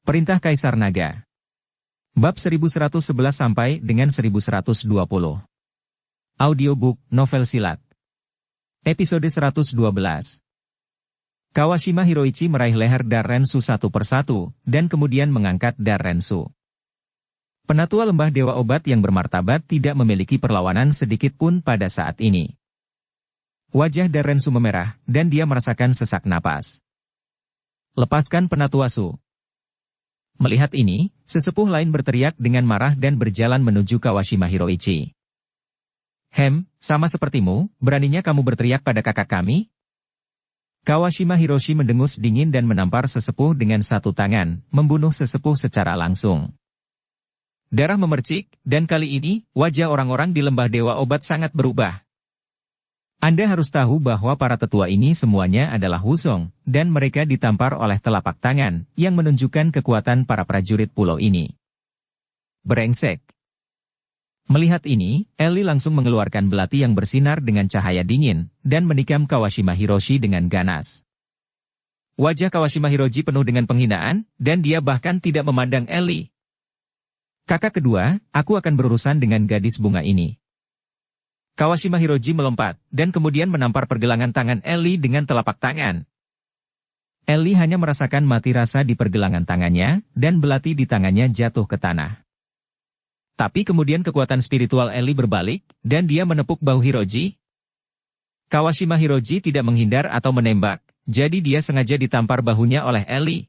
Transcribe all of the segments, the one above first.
Perintah Kaisar Naga. Bab 1111 sampai dengan 1120. Audiobook, novel silat. Episode 112. Kawashima Hiroichi meraih leher Darrensu satu persatu, dan kemudian mengangkat Darrensu. Penatua lembah Dewa Obat yang bermartabat tidak memiliki perlawanan sedikit pun pada saat ini. Wajah Darrensu memerah, dan dia merasakan sesak napas. Lepaskan Penatua Su. Melihat ini, sesepuh lain berteriak dengan marah dan berjalan menuju Kawashima Hiroichi. Sama sepertimu, beraninya kamu berteriak pada kakak kami? Kawashima Hiroshi mendengus dingin dan menampar sesepuh dengan satu tangan, membunuh sesepuh secara langsung. Darah memercik, dan kali ini, wajah orang-orang di lembah Dewa Obat sangat berubah. Anda harus tahu bahwa para tetua ini semuanya adalah Wusong, dan mereka ditampar oleh telapak tangan, yang menunjukkan kekuatan para prajurit pulau ini. Brengsek. Melihat ini, Ellie langsung mengeluarkan belati yang bersinar dengan cahaya dingin, dan menikam Kawashima Hiroshi dengan ganas. Wajah Kawashima Hiroshi penuh dengan penghinaan, dan dia bahkan tidak memandang Ellie. Kakak kedua, aku akan berurusan dengan gadis bunga ini. Kawashima Hiroshi melompat, dan kemudian menampar pergelangan tangan Ellie dengan telapak tangan. Ellie hanya merasakan mati rasa di pergelangan tangannya, dan belati di tangannya jatuh ke tanah. Tapi kemudian kekuatan spiritual Ellie berbalik, dan dia menepuk bahu Hiroshi. Kawashima Hiroshi tidak menghindar atau menembak, jadi dia sengaja ditampar bahunya oleh Ellie.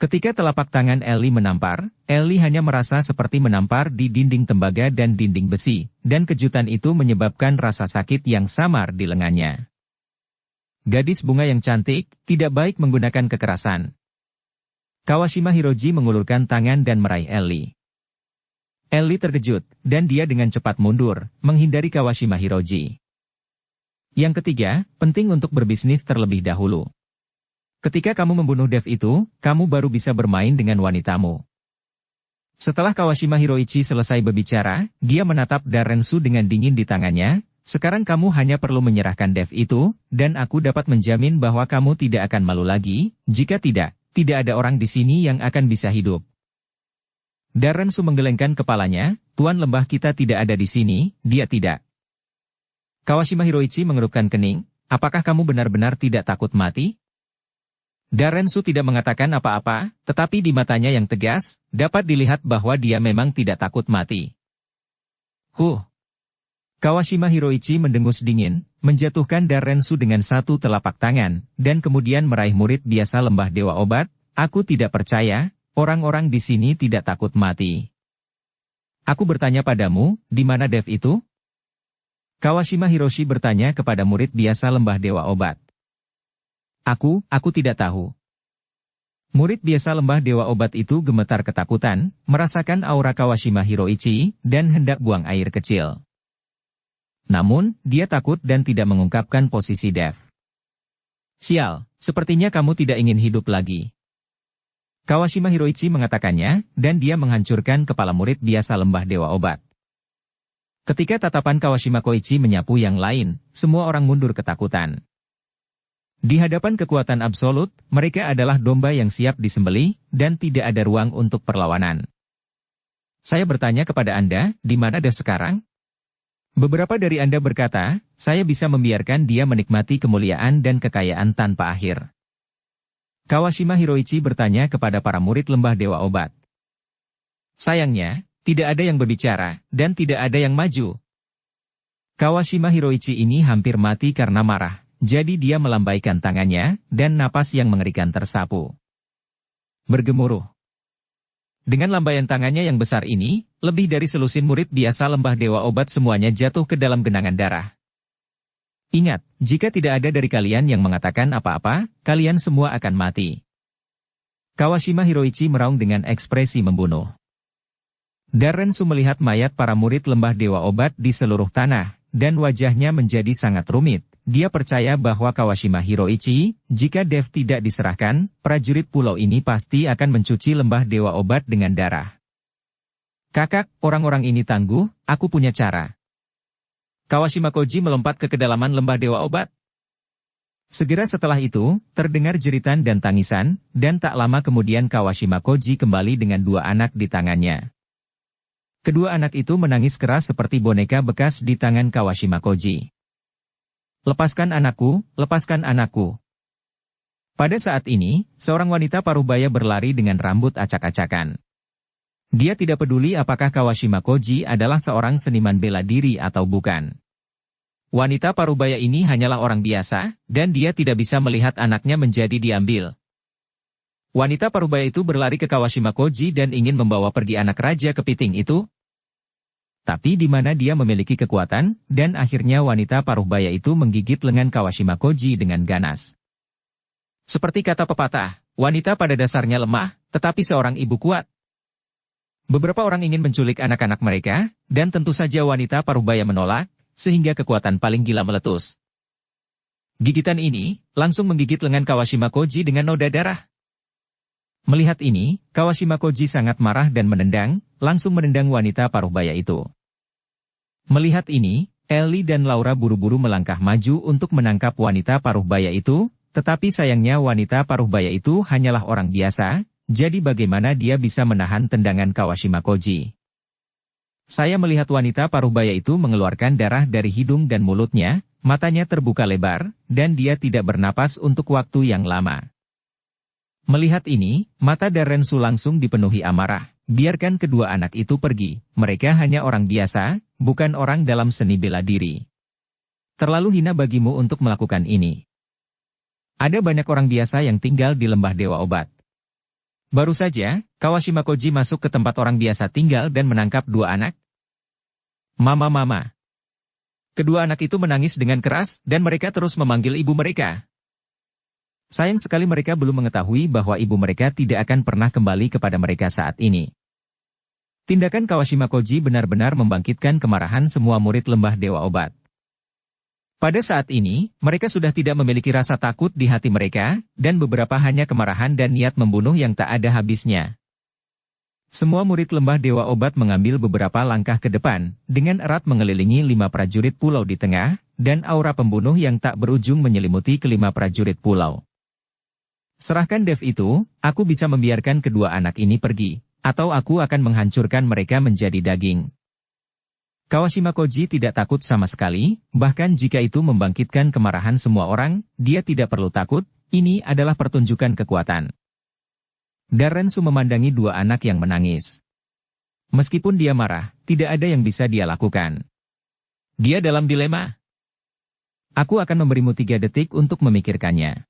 Ketika telapak tangan Ellie menampar, Ellie hanya merasa seperti menampar di dinding tembaga dan dinding besi, dan kejutan itu menyebabkan rasa sakit yang samar di lengannya. Gadis bunga yang cantik, tidak baik menggunakan kekerasan. Kawashima Hiroshi mengulurkan tangan dan meraih Ellie. Ellie terkejut, dan dia dengan cepat mundur, menghindari Kawashima Hiroshi. Yang ketiga, penting untuk berbisnis terlebih dahulu. Ketika kamu membunuh Dev itu, kamu baru bisa bermain dengan wanitamu. Setelah Kawashima Hiroichi selesai berbicara, dia menatap Darrensu dengan dingin di tangannya. Sekarang kamu hanya perlu menyerahkan Dev itu, dan aku dapat menjamin bahwa kamu tidak akan malu lagi. Jika tidak ada orang di sini yang akan bisa hidup. Darrensu menggelengkan kepalanya, Tuan lembah kita tidak ada di sini, dia tidak. Kawashima Hiroichi mengerutkan kening, apakah kamu benar-benar tidak takut mati? Darrensu tidak mengatakan apa-apa, tetapi di matanya yang tegas, dapat dilihat bahwa dia memang tidak takut mati. Kawashima Hiroichi mendengus dingin, menjatuhkan Darrensu dengan satu telapak tangan, dan kemudian meraih murid biasa lembah Dewa Obat. Aku tidak percaya, orang-orang di sini tidak takut mati. Aku bertanya padamu, di mana Dev itu? Kawashima Hiroshi bertanya kepada murid biasa lembah Dewa Obat. Aku tidak tahu. Murid biasa lembah Dewa Obat itu gemetar ketakutan, merasakan aura Kawashima Hiroichi, dan hendak buang air kecil. Namun, dia takut dan tidak mengungkapkan posisi Dev. Sial, sepertinya kamu tidak ingin hidup lagi. Kawashima Hiroichi mengatakannya, dan dia menghancurkan kepala murid biasa lembah Dewa Obat. Ketika tatapan Kawashima Koichi menyapu yang lain, semua orang mundur ketakutan. Di hadapan kekuatan absolut, mereka adalah domba yang siap disembelih, dan tidak ada ruang untuk perlawanan. Saya bertanya kepada Anda, di mana Dev sekarang? Beberapa dari Anda berkata, saya bisa membiarkan dia menikmati kemuliaan dan kekayaan tanpa akhir. Kawashima Hiroichi bertanya kepada para murid lembah Dewa Obat. Sayangnya, tidak ada yang berbicara, dan tidak ada yang maju. Kawashima Hiroichi ini hampir mati karena marah. Jadi dia melambaikan tangannya, dan napas yang mengerikan tersapu. Bergemuruh. Dengan lambaian tangannya yang besar ini, lebih dari selusin murid biasa lembah Dewa Obat semuanya jatuh ke dalam genangan darah. Ingat, jika tidak ada dari kalian yang mengatakan apa-apa, kalian semua akan mati. Kawashima Hiroichi meraung dengan ekspresi membunuh. Darrensu melihat mayat para murid lembah Dewa Obat di seluruh tanah, dan wajahnya menjadi sangat rumit. Dia percaya bahwa Kawashima Hiroichi, jika Dev tidak diserahkan, prajurit pulau ini pasti akan mencuci lembah Dewa Obat dengan darah. Kakak, orang-orang ini tangguh, aku punya cara. Kawashima Koji melompat ke kedalaman lembah Dewa Obat. Segera setelah itu, terdengar jeritan dan tangisan, dan tak lama kemudian Kawashima Koji kembali dengan dua anak di tangannya. Kedua anak itu menangis keras seperti boneka bekas di tangan Kawashima Koji. "Lepaskan anakku, lepaskan anakku." Pada saat ini, seorang wanita parubaya berlari dengan rambut acak-acakan. Dia tidak peduli apakah Kawashima Koji adalah seorang seniman bela diri atau bukan. Wanita parubaya ini hanyalah orang biasa, dan dia tidak bisa melihat anaknya menjadi diambil. Wanita parubaya itu berlari ke Kawashima Koji dan ingin membawa pergi anak Raja Kepiting itu. Tapi di mana dia memiliki kekuatan, dan akhirnya wanita parubaya itu menggigit lengan Kawashima Koji dengan ganas. Seperti kata pepatah, wanita pada dasarnya lemah, tetapi seorang ibu kuat. Beberapa orang ingin menculik anak-anak mereka, dan tentu saja wanita parubaya menolak, sehingga kekuatan paling gila meletus. Gigitan ini, langsung menggigit lengan Kawashima Koji dengan noda darah. Melihat ini, Kawashima Koji sangat marah dan menendang, langsung menendang wanita parubaya itu. Melihat ini, Ellie dan Laura buru-buru melangkah maju untuk menangkap wanita parubaya itu, tetapi sayangnya wanita parubaya itu hanyalah orang biasa, jadi bagaimana dia bisa menahan tendangan Kawashima Koji? Saya melihat wanita parubaya itu mengeluarkan darah dari hidung dan mulutnya, matanya terbuka lebar, dan dia tidak bernapas untuk waktu yang lama. Melihat ini, mata Darensu langsung dipenuhi amarah. Biarkan kedua anak itu pergi, mereka hanya orang biasa, bukan orang dalam seni bela diri. Terlalu hina bagimu untuk melakukan ini. Ada banyak orang biasa yang tinggal di lembah Dewa Obat. Baru saja, Kawashima Koji masuk ke tempat orang biasa tinggal dan menangkap dua anak. Mama. Kedua anak itu menangis dengan keras, dan mereka terus memanggil ibu mereka. Sayang sekali mereka belum mengetahui bahwa ibu mereka tidak akan pernah kembali kepada mereka saat ini. Tindakan Kawashima Koji benar-benar membangkitkan kemarahan semua murid lembah Dewa Obat. Pada saat ini, mereka sudah tidak memiliki rasa takut di hati mereka, dan beberapa hanya kemarahan dan niat membunuh yang tak ada habisnya. Semua murid lembah Dewa Obat mengambil beberapa langkah ke depan, dengan erat mengelilingi 5 prajurit pulau di tengah, dan aura pembunuh yang tak berujung menyelimuti kelima prajurit pulau. Serahkan Dev itu, aku bisa membiarkan kedua anak ini pergi, atau aku akan menghancurkan mereka menjadi daging. Kawashima Koji tidak takut sama sekali, bahkan jika itu membangkitkan kemarahan semua orang, dia tidak perlu takut, ini adalah pertunjukan kekuatan. Darensu memandangi dua anak yang menangis. Meskipun dia marah, tidak ada yang bisa dia lakukan. Dia dalam dilema. Aku akan memberimu 3 detik untuk memikirkannya.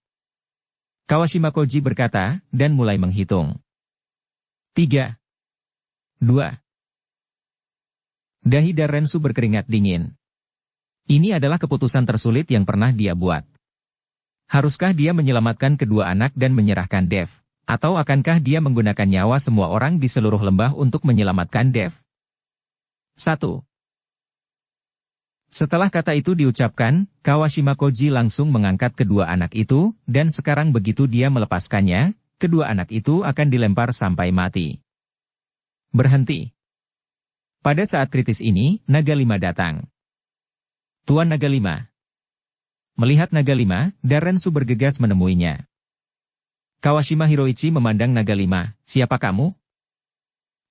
Kawashima Koji berkata, dan mulai menghitung. 3, 2. Dahi Darensu berkeringat dingin. Ini adalah keputusan tersulit yang pernah dia buat. Haruskah dia menyelamatkan kedua anak dan menyerahkan Dev? Atau akankah dia menggunakan nyawa semua orang di seluruh lembah untuk menyelamatkan Dev? 1. Setelah kata itu diucapkan, Kawashima Koji langsung mengangkat kedua anak itu, dan sekarang begitu dia melepaskannya, kedua anak itu akan dilempar sampai mati. Berhenti. Pada saat kritis ini, Naga 5 datang. Tuan Naga 5. Melihat Naga 5, Darensu bergegas menemuinya. Kawashima Hiroichi memandang Naga 5, siapa kamu?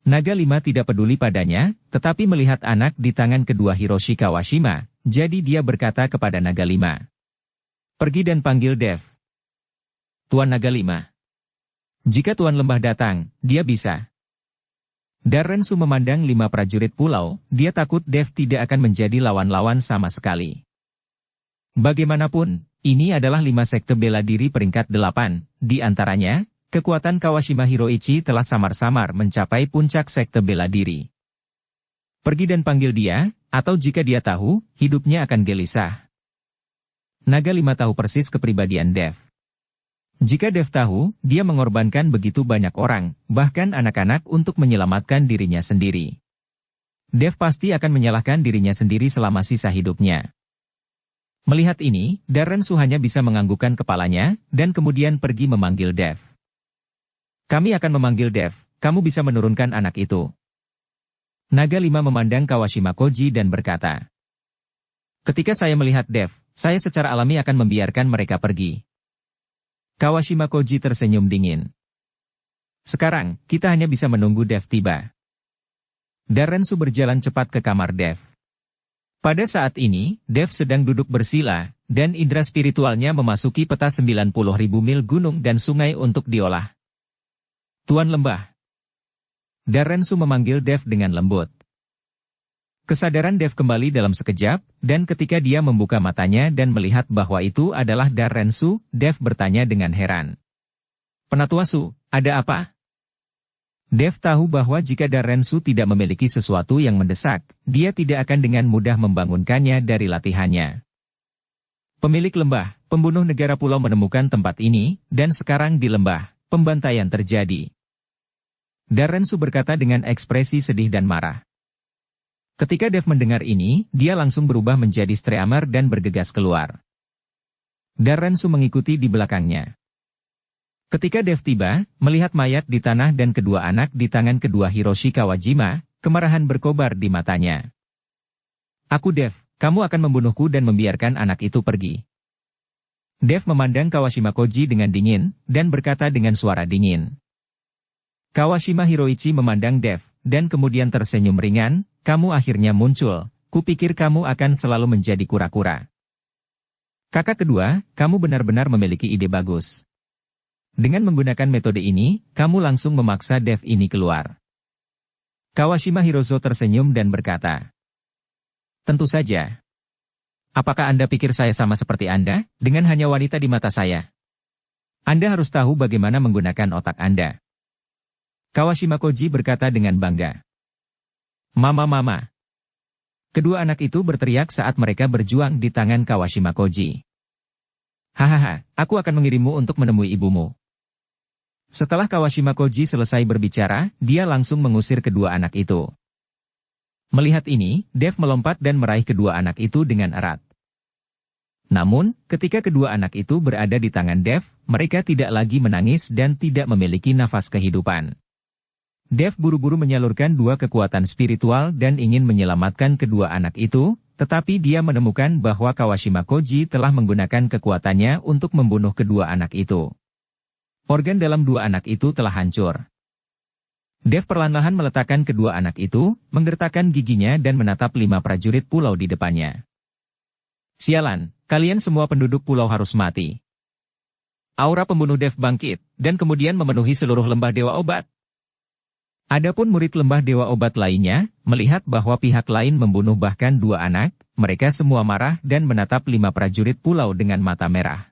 Naga 5 tidak peduli padanya, tetapi melihat anak di tangan kedua Hiroshi Kawashima, jadi dia berkata kepada Naga 5. Pergi dan panggil Dev. Tuan Naga 5. Jika Tuan Lembah datang, dia bisa. Darensu memandang 5 prajurit pulau, dia takut Dev tidak akan menjadi lawan-lawan sama sekali. Bagaimanapun, ini adalah 5 sekte bela diri peringkat 8, di antaranya, kekuatan Kawashima Hiroichi telah samar-samar mencapai puncak sekte bela diri. Pergi dan panggil dia, atau jika dia tahu, hidupnya akan gelisah. Naga 5 tahu persis kepribadian Dev. Jika Dev tahu, dia mengorbankan begitu banyak orang, bahkan anak-anak untuk menyelamatkan dirinya sendiri. Dev pasti akan menyalahkan dirinya sendiri selama sisa hidupnya. Melihat ini, Darensu hanya bisa menganggukkan kepalanya, dan kemudian pergi memanggil Dev. Kami akan memanggil Dev, kamu bisa menurunkan anak itu. Naga 5 memandang Kawashima Koji dan berkata. Ketika saya melihat Dev, saya secara alami akan membiarkan mereka pergi. Kawashima Koji tersenyum dingin. Sekarang, kita hanya bisa menunggu Dev tiba. Darrensu berjalan cepat ke kamar Dev. Pada saat ini, Dev sedang duduk bersila, dan indera spiritualnya memasuki peta 90.000 mil gunung dan sungai untuk diolah. Tuan Lembah. Darrensu memanggil Dev dengan lembut. Kesadaran Dev kembali dalam sekejap, dan ketika dia membuka matanya dan melihat bahwa itu adalah Darrensu, Dev bertanya dengan heran. Penatua Su, ada apa? Dev tahu bahwa jika Darrensu tidak memiliki sesuatu yang mendesak, dia tidak akan dengan mudah membangunkannya dari latihannya. Pemilik lembah, pembunuh negara pulau menemukan tempat ini, dan sekarang di lembah, pembantaian terjadi. Darrensu berkata dengan ekspresi sedih dan marah. Ketika Dev mendengar ini, dia langsung berubah menjadi streamer dan bergegas keluar. Darrensu mengikuti di belakangnya. Ketika Dev tiba, melihat mayat di tanah dan kedua anak di tangan kedua Hiroshi Kawajima, kemarahan berkobar di matanya. Aku Dev, kamu akan membunuhku dan membiarkan anak itu pergi. Dev memandang Kawashima Koji dengan dingin, dan berkata dengan suara dingin. Kawashima Hiroichi memandang Dev, dan kemudian tersenyum ringan, kamu akhirnya muncul, kupikir kamu akan selalu menjadi kura-kura. Kakak kedua, kamu benar-benar memiliki ide bagus. Dengan menggunakan metode ini, kamu langsung memaksa Dev ini keluar. Kawashima Hirozo tersenyum dan berkata, tentu saja. Apakah Anda pikir saya sama seperti Anda, dengan hanya wanita di mata saya? Anda harus tahu bagaimana menggunakan otak Anda. Kawashima Koji berkata dengan bangga. Mama. Kedua anak itu berteriak saat mereka berjuang di tangan Kawashima Koji. Hahaha, aku akan mengirimmu untuk menemui ibumu. Setelah Kawashima Koji selesai berbicara, dia langsung mengusir kedua anak itu. Melihat ini, Dev melompat dan meraih kedua anak itu dengan erat. Namun, ketika kedua anak itu berada di tangan Dev, mereka tidak lagi menangis dan tidak memiliki nafas kehidupan. Dev buru-buru menyalurkan dua kekuatan spiritual dan ingin menyelamatkan kedua anak itu, tetapi dia menemukan bahwa Kawashima Koji telah menggunakan kekuatannya untuk membunuh kedua anak itu. Organ dalam dua anak itu telah hancur. Dev perlahan-lahan meletakkan kedua anak itu, menggertakkan giginya dan menatap 5 prajurit pulau di depannya. Sialan, kalian semua penduduk pulau harus mati. Aura pembunuh Dev bangkit, dan kemudian memenuhi seluruh lembah Dewa Obat. Adapun murid lembah Dewa Obat lainnya, melihat bahwa pihak lain membunuh bahkan 2 anak, mereka semua marah dan menatap 5 prajurit pulau dengan mata merah.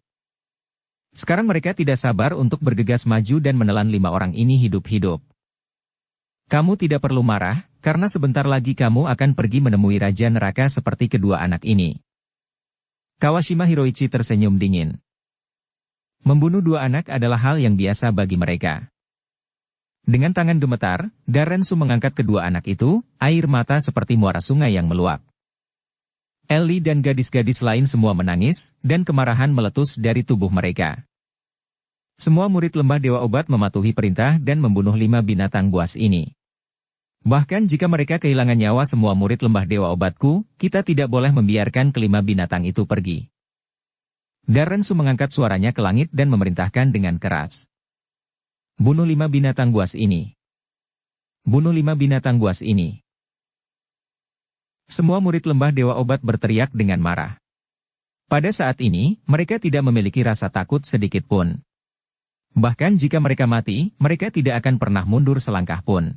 Sekarang mereka tidak sabar untuk bergegas maju dan menelan 5 orang ini hidup-hidup. Kamu tidak perlu marah, karena sebentar lagi kamu akan pergi menemui Raja Neraka seperti kedua anak ini. Kawashima Hiroichi tersenyum dingin. Membunuh 2 anak adalah hal yang biasa bagi mereka. Dengan tangan gemetar, Darrensu mengangkat kedua anak itu, air mata seperti muara sungai yang meluap. Ellie dan gadis-gadis lain semua menangis, dan kemarahan meletus dari tubuh mereka. Semua murid lembah Dewa Obat mematuhi perintah dan membunuh 5 binatang buas ini. Bahkan jika mereka kehilangan nyawa semua murid lembah Dewa Obatku, kita tidak boleh membiarkan kelima binatang itu pergi. Darrensu mengangkat suaranya ke langit dan memerintahkan dengan keras. Bunuh 5 binatang buas ini. Bunuh 5 binatang buas ini. Semua murid lembah Dewa Obat berteriak dengan marah. Pada saat ini, mereka tidak memiliki rasa takut sedikit pun. Bahkan jika mereka mati, mereka tidak akan pernah mundur selangkah pun.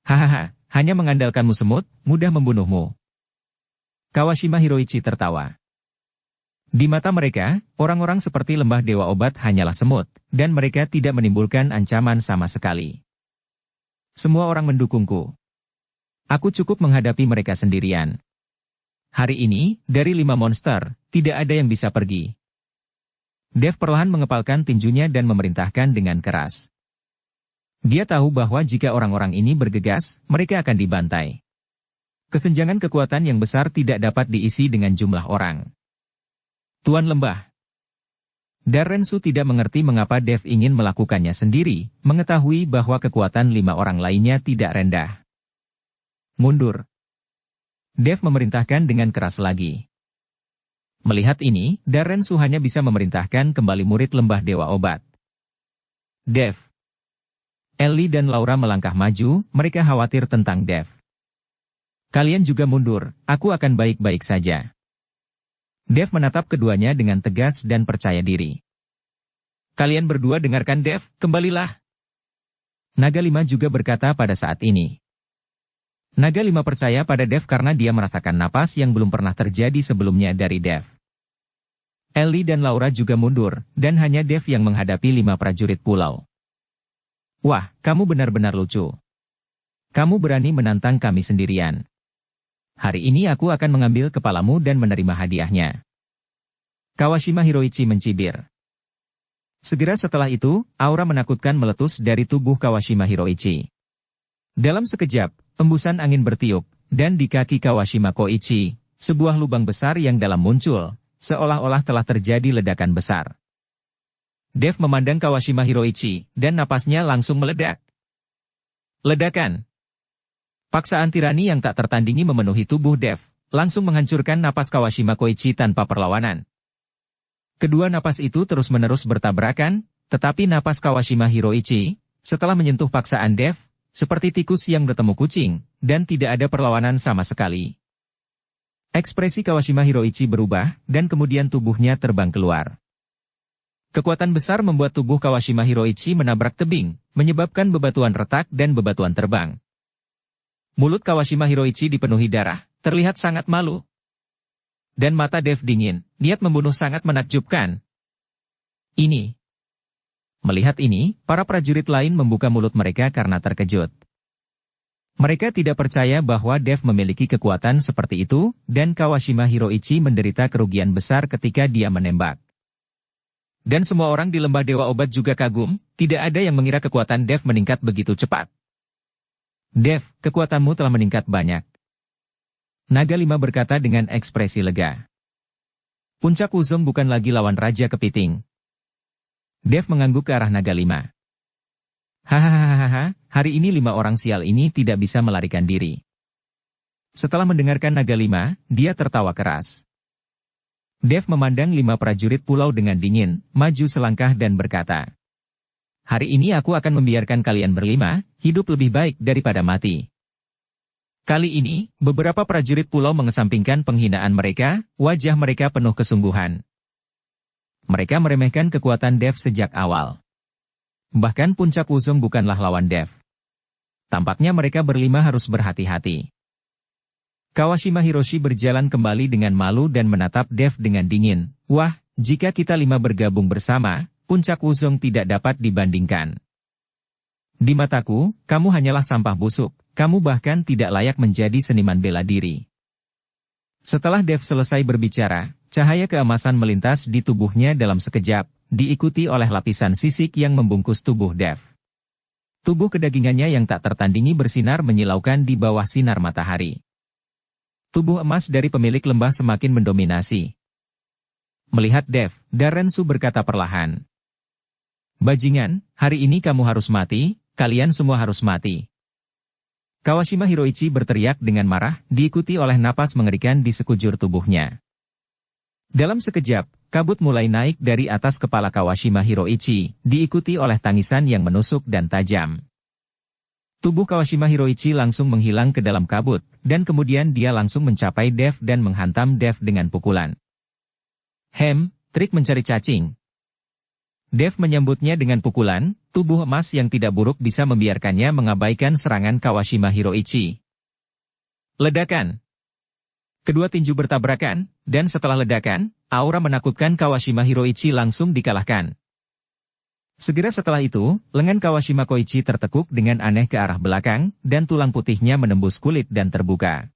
Hahaha, hanya mengandalkanmu semut, mudah membunuhmu. Kawashima Hiroichi tertawa. Di mata mereka, orang-orang seperti lembah Dewa Obat hanyalah semut, dan mereka tidak menimbulkan ancaman sama sekali. Semua orang mendukungku. Aku cukup menghadapi mereka sendirian. Hari ini, dari 5 monster, tidak ada yang bisa pergi. Dev perlahan mengepalkan tinjunya dan memerintahkan dengan keras. Dia tahu bahwa jika orang-orang ini bergegas, mereka akan dibantai. Kesenjangan kekuatan yang besar tidak dapat diisi dengan jumlah orang. Tuan Lembah. Darrensu tidak mengerti mengapa Dev ingin melakukannya sendiri, mengetahui bahwa kekuatan 5 orang lainnya tidak rendah. Mundur. Dev memerintahkan dengan keras lagi. Melihat ini, Darrensu hanya bisa memerintahkan kembali murid lembah Dewa Obat. Dev. Ellie dan Laura melangkah maju, mereka khawatir tentang Dev. Kalian juga mundur, aku akan baik-baik saja. Dev menatap keduanya dengan tegas dan percaya diri. Kalian berdua dengarkan Dev, kembalilah. Naga Lima juga berkata pada saat ini. Naga Lima percaya pada Dev karena dia merasakan napas yang belum pernah terjadi sebelumnya dari Dev. Ellie dan Laura juga mundur, dan hanya Dev yang menghadapi 5 prajurit pulau. Wah, kamu benar-benar lucu. Kamu berani menantang kami sendirian. Hari ini aku akan mengambil kepalamu dan menerima hadiahnya. Kawashima Hiroichi mencibir. Segera setelah itu, aura menakutkan meletus dari tubuh Kawashima Hiroichi. Dalam sekejap, embusan angin bertiup, dan di kaki Kawashima Koichi, sebuah lubang besar yang dalam muncul, seolah-olah telah terjadi ledakan besar. Dev memandang Kawashima Hiroichi, dan napasnya langsung meledak. Ledakan. Paksaan tirani yang tak tertandingi memenuhi tubuh Dev, langsung menghancurkan napas Kawashima Koichi tanpa perlawanan. Kedua napas itu terus-menerus bertabrakan, tetapi napas Kawashima Hiroichi, setelah menyentuh paksaan Dev, seperti tikus yang bertemu kucing, dan tidak ada perlawanan sama sekali. Ekspresi Kawashima Hiroichi berubah, dan kemudian tubuhnya terbang keluar. Kekuatan besar membuat tubuh Kawashima Hiroichi menabrak tebing, menyebabkan bebatuan retak dan bebatuan terbang. Mulut Kawashima Hiroichi dipenuhi darah, terlihat sangat malu. Dan mata Dev dingin, niat membunuh sangat menakjubkan. Ini. Melihat ini, para prajurit lain membuka mulut mereka karena terkejut. Mereka tidak percaya bahwa Dev memiliki kekuatan seperti itu, dan Kawashima Hiroichi menderita kerugian besar ketika dia menembak. Dan semua orang di lembah Dewa Obat juga kagum, tidak ada yang mengira kekuatan Dev meningkat begitu cepat. Dev, kekuatanmu telah meningkat banyak. Naga Lima berkata dengan ekspresi lega. Puncak Uzong bukan lagi lawan Raja Kepiting. Dev mengangguk ke arah Naga Lima. Hahaha, hari ini 5 orang sial ini tidak bisa melarikan diri. Setelah mendengarkan Naga Lima, dia tertawa keras. Dev memandang 5 prajurit pulau dengan dingin, maju selangkah dan berkata. Hari ini aku akan membiarkan kalian berlima, hidup lebih baik daripada mati. Kali ini, beberapa prajurit pulau mengesampingkan penghinaan mereka, wajah mereka penuh kesungguhan. Mereka meremehkan kekuatan Dev sejak awal. Bahkan Puncak Uzong bukanlah lawan Dev. Tampaknya mereka berlima harus berhati-hati. Kawashima Hiroshi berjalan kembali dengan malu dan menatap Dev dengan dingin. Wah, jika kita 5 bergabung bersama, Puncak Uzong tidak dapat dibandingkan. Di mataku, kamu hanyalah sampah busuk, kamu bahkan tidak layak menjadi seniman bela diri. Setelah Dev selesai berbicara, cahaya keemasan melintas di tubuhnya dalam sekejap, diikuti oleh lapisan sisik yang membungkus tubuh Dev. Tubuh kedagingannya yang tak tertandingi bersinar menyilaukan di bawah sinar matahari. Tubuh emas dari pemilik lembah semakin mendominasi. Melihat Dev, Darrensu berkata perlahan. Bajingan, hari ini kamu harus mati, kalian semua harus mati. Kawashima Hiroichi berteriak dengan marah, diikuti oleh napas mengerikan di sekujur tubuhnya. Dalam sekejap, kabut mulai naik dari atas kepala Kawashima Hiroichi, diikuti oleh tangisan yang menusuk dan tajam. Tubuh Kawashima Hiroichi langsung menghilang ke dalam kabut, dan kemudian dia langsung mencapai Dev dan menghantam Dev dengan pukulan. Trik mencari cacing. Dev menyambutnya dengan pukulan, tubuh emas yang tidak buruk bisa membiarkannya mengabaikan serangan Kawashima Hiroichi. Ledakan. Kedua tinju bertabrakan, dan setelah ledakan, aura menakutkan Kawashima Hiroichi langsung dikalahkan. Segera setelah itu, lengan Kawashima Koichi tertekuk dengan aneh ke arah belakang, dan tulang putihnya menembus kulit dan terbuka.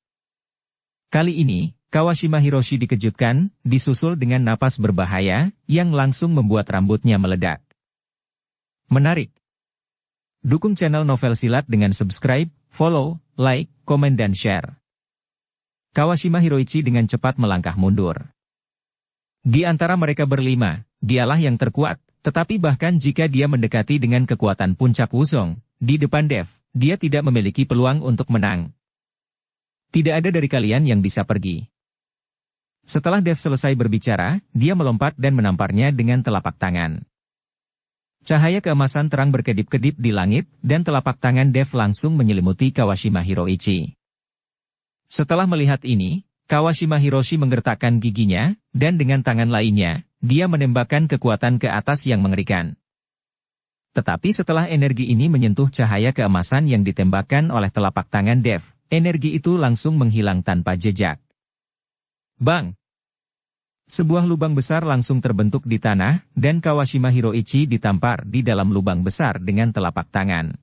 Kali ini, Kawashima Hiroshi dikejutkan, disusul dengan napas berbahaya, yang langsung membuat rambutnya meledak. Menarik. Dukung channel Novel Silat dengan subscribe, follow, like, komen dan share. Kawashima Hiroichi dengan cepat melangkah mundur. Di antara mereka berlima, dialah yang terkuat, tetapi bahkan jika dia mendekati dengan kekuatan Puncak Uzong, di depan Dev, dia tidak memiliki peluang untuk menang. Tidak ada dari kalian yang bisa pergi. Setelah Dev selesai berbicara, dia melompat dan menamparnya dengan telapak tangan. Cahaya keemasan terang berkedip-kedip di langit, dan telapak tangan Dev langsung menyelimuti Kawashima Hiroichi. Setelah melihat ini, Kawashima Hiroshi menggertakkan giginya, dan dengan tangan lainnya, dia menembakkan kekuatan ke atas yang mengerikan. Tetapi setelah energi ini menyentuh cahaya keemasan yang ditembakkan oleh telapak tangan Dev, energi itu langsung menghilang tanpa jejak. Bang! Sebuah lubang besar langsung terbentuk di tanah, dan Kawashima Hiroichi ditampar di dalam lubang besar dengan telapak tangan.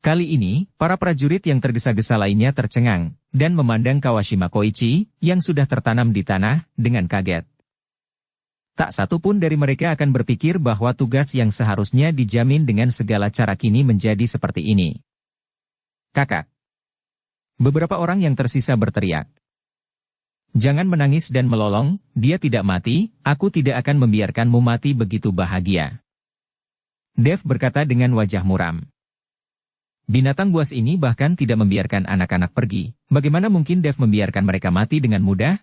Kali ini, para prajurit yang tergesa-gesa lainnya tercengang, dan memandang Kawashima Koichi, yang sudah tertanam di tanah, dengan kaget. Tak satu pun dari mereka akan berpikir bahwa tugas yang seharusnya dijamin dengan segala cara kini menjadi seperti ini. Kakak! Beberapa orang yang tersisa berteriak. Jangan menangis dan melolong, dia tidak mati, aku tidak akan membiarkanmu mati begitu bahagia. Dev berkata dengan wajah muram. Binatang buas ini bahkan tidak membiarkan anak-anak pergi, bagaimana mungkin Dev membiarkan mereka mati dengan mudah?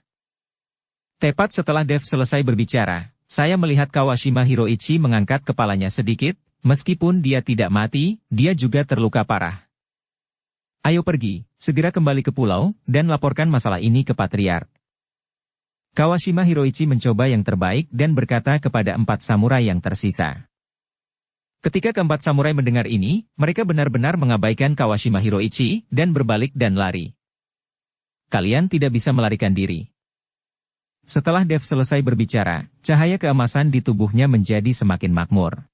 Tepat setelah Dev selesai berbicara, saya melihat Kawashima Hiroichi mengangkat kepalanya sedikit, meskipun dia tidak mati, dia juga terluka parah. Ayo pergi, segera kembali ke pulau, dan laporkan masalah ini ke Patriark. Kawashima Hiroichi mencoba yang terbaik dan berkata kepada 4 samurai yang tersisa. Ketika keempat samurai mendengar ini, mereka benar-benar mengabaikan Kawashima Hiroichi, dan berbalik dan lari. Kalian tidak bisa melarikan diri. Setelah Dev selesai berbicara, cahaya keemasan di tubuhnya menjadi semakin makmur.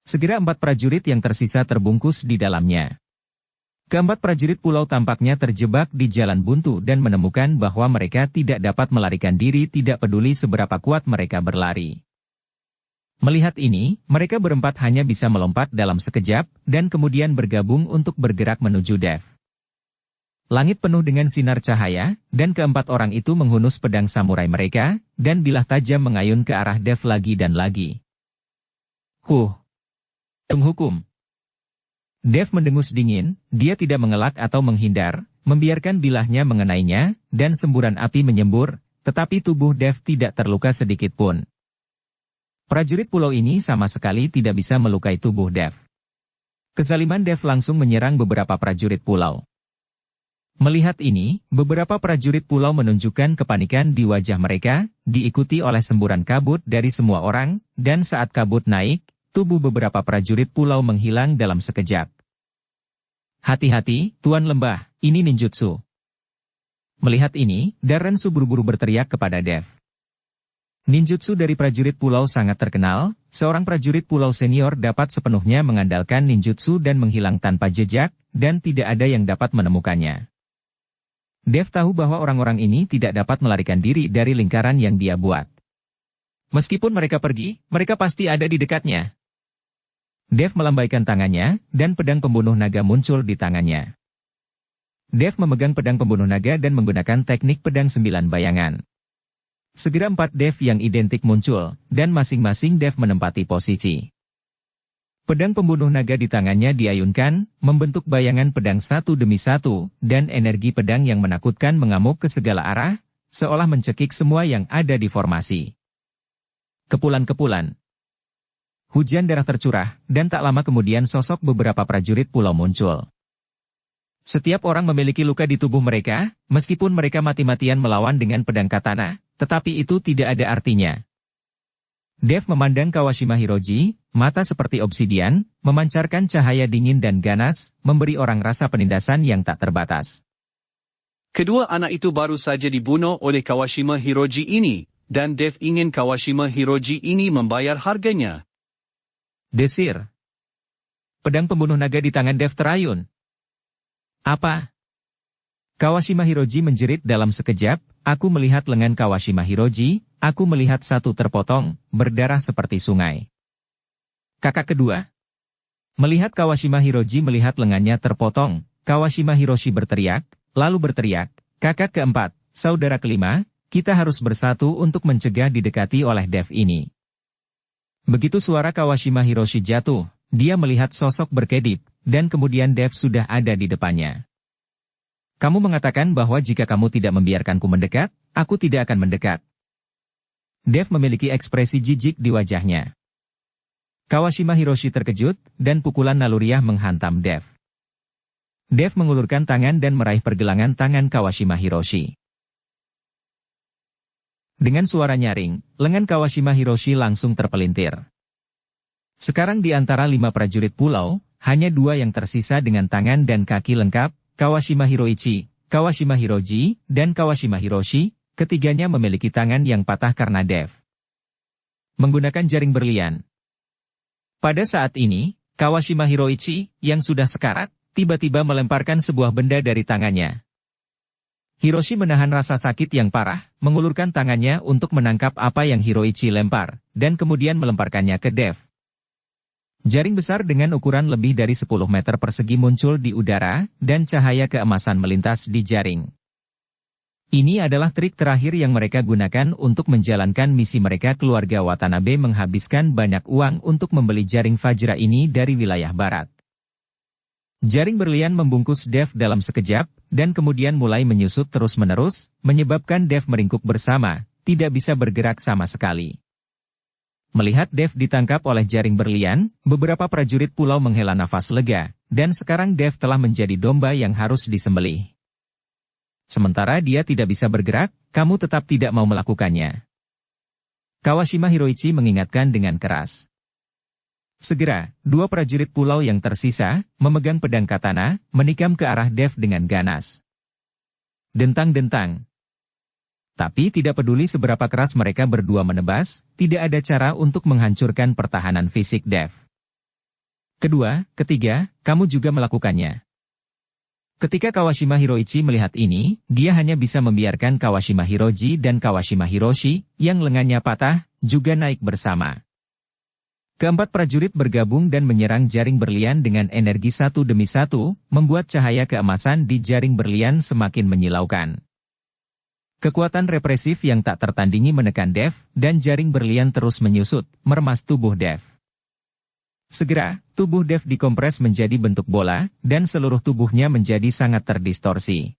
Segera 4 prajurit yang tersisa terbungkus di dalamnya. Keempat prajurit pulau tampaknya terjebak di jalan buntu dan menemukan bahwa mereka tidak dapat melarikan diri tidak peduli seberapa kuat mereka berlari. Melihat ini, mereka berempat hanya bisa melompat dalam sekejap, dan kemudian bergabung untuk bergerak menuju Dev. Langit penuh dengan sinar cahaya, dan keempat orang itu menghunus pedang samurai mereka, dan bilah tajam mengayun ke arah Dev lagi dan lagi. Penghukum. Dev mendengus dingin, dia tidak mengelak atau menghindar, membiarkan bilahnya mengenainya, dan semburan api menyembur, tetapi tubuh Dev tidak terluka sedikit pun. Prajurit pulau ini sama sekali tidak bisa melukai tubuh Dev. Kezaliman Dev langsung menyerang beberapa prajurit pulau. Melihat ini, beberapa prajurit pulau menunjukkan kepanikan di wajah mereka, diikuti oleh semburan kabut dari semua orang, dan saat kabut naik, tubuh beberapa prajurit pulau menghilang dalam sekejap. Hati-hati, Tuan Lembah, ini ninjutsu. Melihat ini, Darren Su buru-buru berteriak kepada Dev. Ninjutsu dari prajurit pulau sangat terkenal, seorang prajurit pulau senior dapat sepenuhnya mengandalkan ninjutsu dan menghilang tanpa jejak, dan tidak ada yang dapat menemukannya. Dev tahu bahwa orang-orang ini tidak dapat melarikan diri dari lingkaran yang dia buat. Meskipun mereka pergi, mereka pasti ada di dekatnya. Dev melambaikan tangannya, dan pedang pembunuh naga muncul di tangannya. Dev memegang pedang pembunuh naga dan menggunakan teknik pedang 9 bayangan. Segera 4 Dev yang identik muncul, dan masing-masing Dev menempati posisi. Pedang pembunuh naga di tangannya diayunkan, membentuk bayangan pedang satu demi satu, dan energi pedang yang menakutkan mengamuk ke segala arah, seolah mencekik semua yang ada di formasi. Kepulan-kepulan. Hujan darah tercurah, dan tak lama kemudian sosok beberapa prajurit pulau muncul. Setiap orang memiliki luka di tubuh mereka, meskipun mereka mati-matian melawan dengan pedang katana, tetapi itu tidak ada artinya. Dev memandang Kawashima Hiroji, mata seperti obsidian, memancarkan cahaya dingin dan ganas, memberi orang rasa penindasan yang tak terbatas. Kedua anak itu baru saja dibunuh oleh Kawashima Hiroji ini, dan Dev ingin Kawashima Hiroji ini membayar harganya. Desir. Pedang pembunuh naga di tangan Dev terayun. Apa? Kawashima Hiroji menjerit dalam sekejap, aku melihat lengan Kawashima Hiroji, aku melihat satu terpotong, berdarah seperti sungai. Kakak kedua. Melihat Kawashima Hiroji melihat lengannya terpotong, Kawashima Hiroshi berteriak, lalu berteriak, kakak keempat, saudara kelima, kita harus bersatu untuk mencegah didekati oleh Dev ini. Begitu suara Kawashima Hiroshi jatuh, dia melihat sosok berkedip, dan kemudian Dev sudah ada di depannya. Kamu mengatakan bahwa jika kamu tidak membiarkanku mendekat, aku tidak akan mendekat. Dev memiliki ekspresi jijik di wajahnya. Kawashima Hiroshi terkejut, dan pukulan naluriah menghantam Dev. Dev mengulurkan tangan dan meraih pergelangan tangan Kawashima Hiroshi. Dengan suara nyaring, lengan Kawashima Hiroshi langsung terpelintir. Sekarang di antara 5 prajurit pulau, hanya 2 yang tersisa dengan tangan dan kaki lengkap, Kawashima Hiroichi, Kawashima Hiroji, dan Kawashima Hiroshi, ketiganya memiliki tangan yang patah karena Dev menggunakan jaring berlian. Pada saat ini, Kawashima Hiroichi, yang sudah sekarat, tiba-tiba melemparkan sebuah benda dari tangannya. Hiroshi menahan rasa sakit yang parah, mengulurkan tangannya untuk menangkap apa yang Hiroichi lempar, dan kemudian melemparkannya ke Dev. Jaring besar dengan ukuran lebih dari 10 meter persegi muncul di udara, dan cahaya keemasan melintas di jaring. Ini adalah trik terakhir yang mereka gunakan untuk menjalankan misi mereka. Keluarga Watanabe menghabiskan banyak uang untuk membeli jaring Vajra ini dari wilayah barat. Jaring berlian membungkus Dev dalam sekejap, dan kemudian mulai menyusut terus-menerus, menyebabkan Dev meringkuk bersama, tidak bisa bergerak sama sekali. Melihat Dev ditangkap oleh jaring berlian, beberapa prajurit pulau menghela nafas lega, dan sekarang Dev telah menjadi domba yang harus disembelih. Sementara dia tidak bisa bergerak, kamu tetap tidak mau melakukannya. Kawashima Hiroichi mengingatkan dengan keras. Segera, 2 prajurit pulau yang tersisa, memegang pedang katana, menikam ke arah Dev dengan ganas. Dentang-dentang. Tapi tidak peduli seberapa keras mereka berdua menebas, tidak ada cara untuk menghancurkan pertahanan fisik Dev. Kedua, ketiga, kamu juga melakukannya. Ketika Kawashima Hiroichi melihat ini, dia hanya bisa membiarkan Kawashima Hiroji dan Kawashima Hiroshi, yang lengannya patah, juga naik bersama. Keempat prajurit bergabung dan menyerang jaring berlian dengan energi satu demi satu, membuat cahaya keemasan di jaring berlian semakin menyilaukan. Kekuatan represif yang tak tertandingi menekan Dev, dan jaring berlian terus menyusut, meremas tubuh Dev. Segera, tubuh Dev dikompres menjadi bentuk bola, dan seluruh tubuhnya menjadi sangat terdistorsi.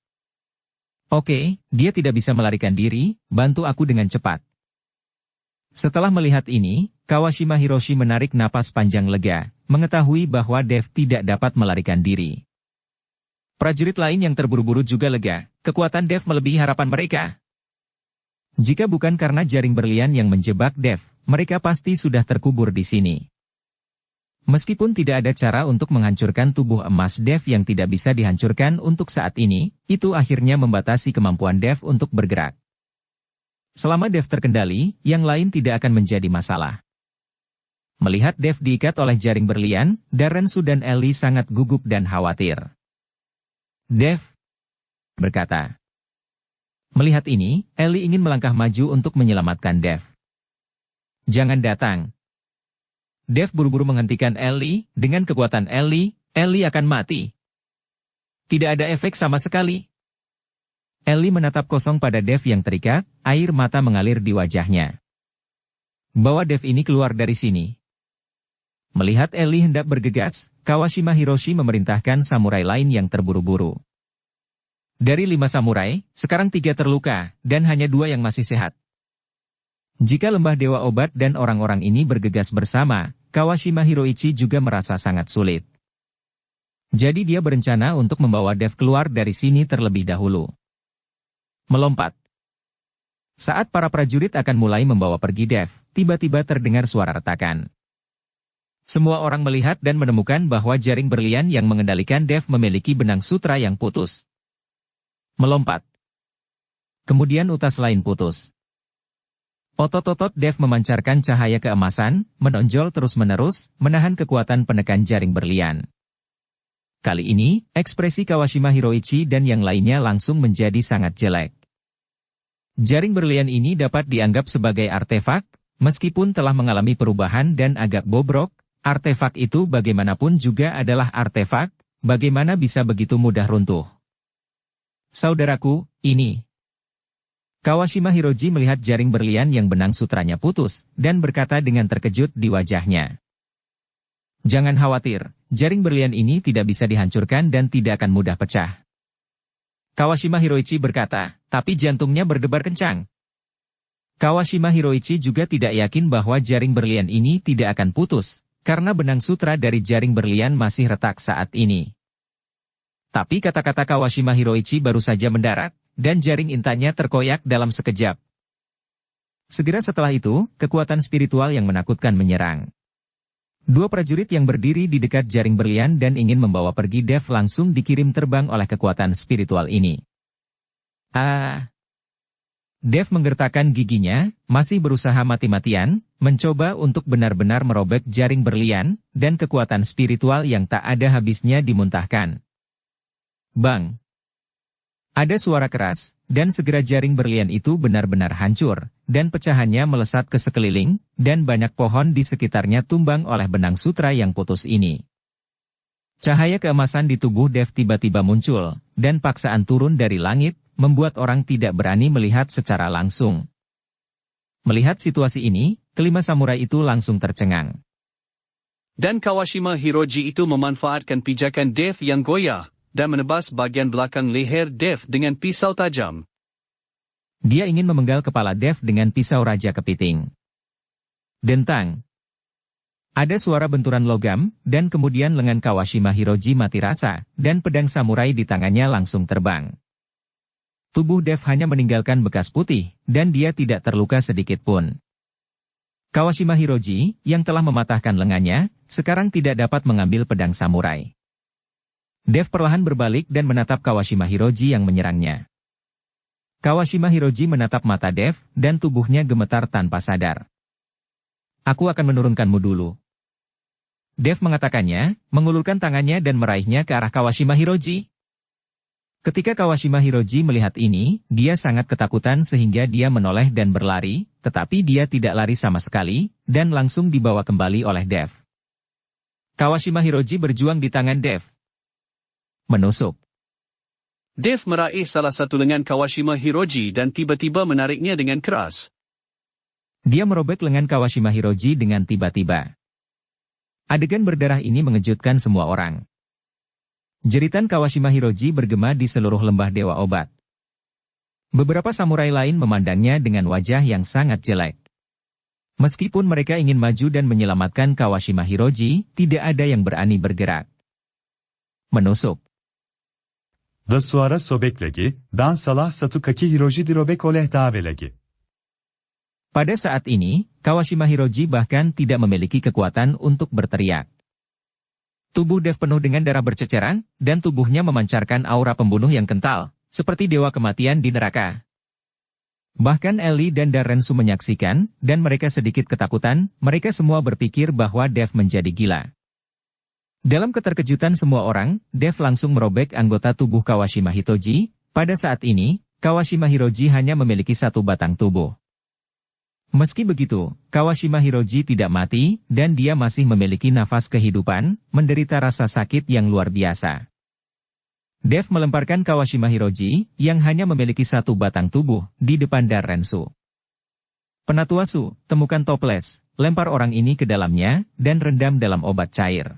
Oke, dia tidak bisa melarikan diri, bantu aku dengan cepat. Setelah melihat ini, Kawashima Hiroshi menarik napas panjang lega, mengetahui bahwa Dev tidak dapat melarikan diri. Prajurit lain yang terburu-buru juga lega, kekuatan Dev melebihi harapan mereka. Jika bukan karena jaring berlian yang menjebak Dev, mereka pasti sudah terkubur di sini. Meskipun tidak ada cara untuk menghancurkan tubuh emas Dev yang tidak bisa dihancurkan untuk saat ini, itu akhirnya membatasi kemampuan Dev untuk bergerak. Selama Dev terkendali, yang lain tidak akan menjadi masalah. Melihat Dev diikat oleh jaring berlian, Darensu dan Ellie sangat gugup dan khawatir. Dev, berkata. Melihat ini, Ellie ingin melangkah maju untuk menyelamatkan Dev. Jangan datang. Dev buru-buru menghentikan Ellie, dengan kekuatan Ellie akan mati. Tidak ada efek sama sekali. Ellie menatap kosong pada Dev yang terikat, air mata mengalir di wajahnya. Bawa Dev ini keluar dari sini. Melihat Ellie hendak bergegas, Kawashima Hiroshi memerintahkan samurai lain yang terburu-buru. Dari 5 samurai, sekarang 3 terluka, dan hanya 2 yang masih sehat. Jika lembah Dewa Obat dan orang-orang ini bergegas bersama, Kawashima Hiroichi juga merasa sangat sulit. Jadi dia berencana untuk membawa Dev keluar dari sini terlebih dahulu. Melompat. Saat para prajurit akan mulai membawa pergi Dev, tiba-tiba terdengar suara retakan. Semua orang melihat dan menemukan bahwa jaring berlian yang mengendalikan Dev memiliki benang sutra yang putus. Melompat. Kemudian utas lain putus. Otot-otot Dev memancarkan cahaya keemasan, menonjol terus-menerus, menahan kekuatan penekan jaring berlian. Kali ini, ekspresi Kawashima Hiroichi dan yang lainnya langsung menjadi sangat jelek. Jaring berlian ini dapat dianggap sebagai artefak, meskipun telah mengalami perubahan dan agak bobrok, artefak itu bagaimanapun juga adalah artefak, bagaimana bisa begitu mudah runtuh. Saudaraku, ini. Kawashima Hiroji melihat jaring berlian yang benang sutranya putus, dan berkata dengan terkejut di wajahnya. Jangan khawatir, jaring berlian ini tidak bisa dihancurkan dan tidak akan mudah pecah. Kawashima Hiroichi berkata, tapi jantungnya berdebar kencang. Kawashima Hiroichi juga tidak yakin bahwa jaring berlian ini tidak akan putus, karena benang sutra dari jaring berlian masih retak saat ini. Tapi kata-kata Kawashima Hiroichi baru saja mendarat, dan jaring intannya terkoyak dalam sekejap. Segera setelah itu, kekuatan spiritual yang menakutkan menyerang. Dua prajurit yang berdiri di dekat jaring berlian dan ingin membawa pergi Dev langsung dikirim terbang oleh kekuatan spiritual ini. Dev menggertakkan giginya, masih berusaha mati-matian, mencoba untuk benar-benar merobek jaring berlian, dan kekuatan spiritual yang tak ada habisnya dimuntahkan. Bang! Ada suara keras, dan segera jaring berlian itu benar-benar hancur, dan pecahannya melesat ke sekeliling, dan banyak pohon di sekitarnya tumbang oleh benang sutra yang putus ini. Cahaya keemasan di tubuh Dev tiba-tiba muncul, dan paksaan turun dari langit, membuat orang tidak berani melihat secara langsung. Melihat situasi ini, kelima samurai itu langsung tercengang. Dan Kawashima Hiroji itu memanfaatkan pijakan Dev yang goyah, dan menebas bagian belakang leher Dev dengan pisau tajam. Dia ingin memenggal kepala Dev dengan pisau Raja Kepiting. Dentang. Ada suara benturan logam, dan kemudian lengan Kawashima Hiroji mati rasa, dan pedang samurai di tangannya langsung terbang. Tubuh Dev hanya meninggalkan bekas putih, dan dia tidak terluka sedikit pun. Kawashima Hiroji, yang telah mematahkan lengannya, sekarang tidak dapat mengambil pedang samurai. Dev perlahan berbalik dan menatap Kawashima Hiroji yang menyerangnya. Kawashima Hiroji menatap mata Dev, dan tubuhnya gemetar tanpa sadar. Aku akan menurunkanmu dulu. Dev mengatakannya, mengulurkan tangannya dan meraihnya ke arah Kawashima Hiroji. Ketika Kawashima Hiroji melihat ini, dia sangat ketakutan sehingga dia menoleh dan berlari, tetapi dia tidak lari sama sekali, dan langsung dibawa kembali oleh Dev. Kawashima Hiroji berjuang di tangan Dev. Menusuk. Dev meraih salah satu lengan Kawashima Hiroji dan tiba-tiba menariknya dengan keras. Dia merobek lengan Kawashima Hiroji dengan tiba-tiba. Adegan berdarah ini mengejutkan semua orang. Jeritan Kawashima Hiroji bergema di seluruh lembah Dewa Obat. Beberapa samurai lain memandangnya dengan wajah yang sangat jelek. Meskipun mereka ingin maju dan menyelamatkan Kawashima Hiroji, tidak ada yang berani bergerak. Menusuk. Da suara sobek lagi, dan salah satu kaki Hiroji dirobek oleh Dave lagi. Pada saat ini, Kawashima Hiroji bahkan tidak memiliki kekuatan untuk berteriak. Tubuh Dev penuh dengan darah berceceran, dan tubuhnya memancarkan aura pembunuh yang kental, seperti dewa kematian di neraka. Bahkan Ellie dan Darrensu menyaksikan, dan mereka sedikit ketakutan, mereka semua berpikir bahwa Dev menjadi gila. Dalam keterkejutan semua orang, Dev langsung merobek anggota tubuh Kawashima Hiroji. Pada saat ini, Kawashima Hiroji hanya memiliki satu batang tubuh. Meski begitu, Kawashima Hiroji tidak mati, dan dia masih memiliki nafas kehidupan, menderita rasa sakit yang luar biasa. Dev melemparkan Kawashima Hiroji, yang hanya memiliki satu batang tubuh, di depan Darrensu. Penatuasu, temukan toples, lempar orang ini ke dalamnya, dan rendam dalam obat cair.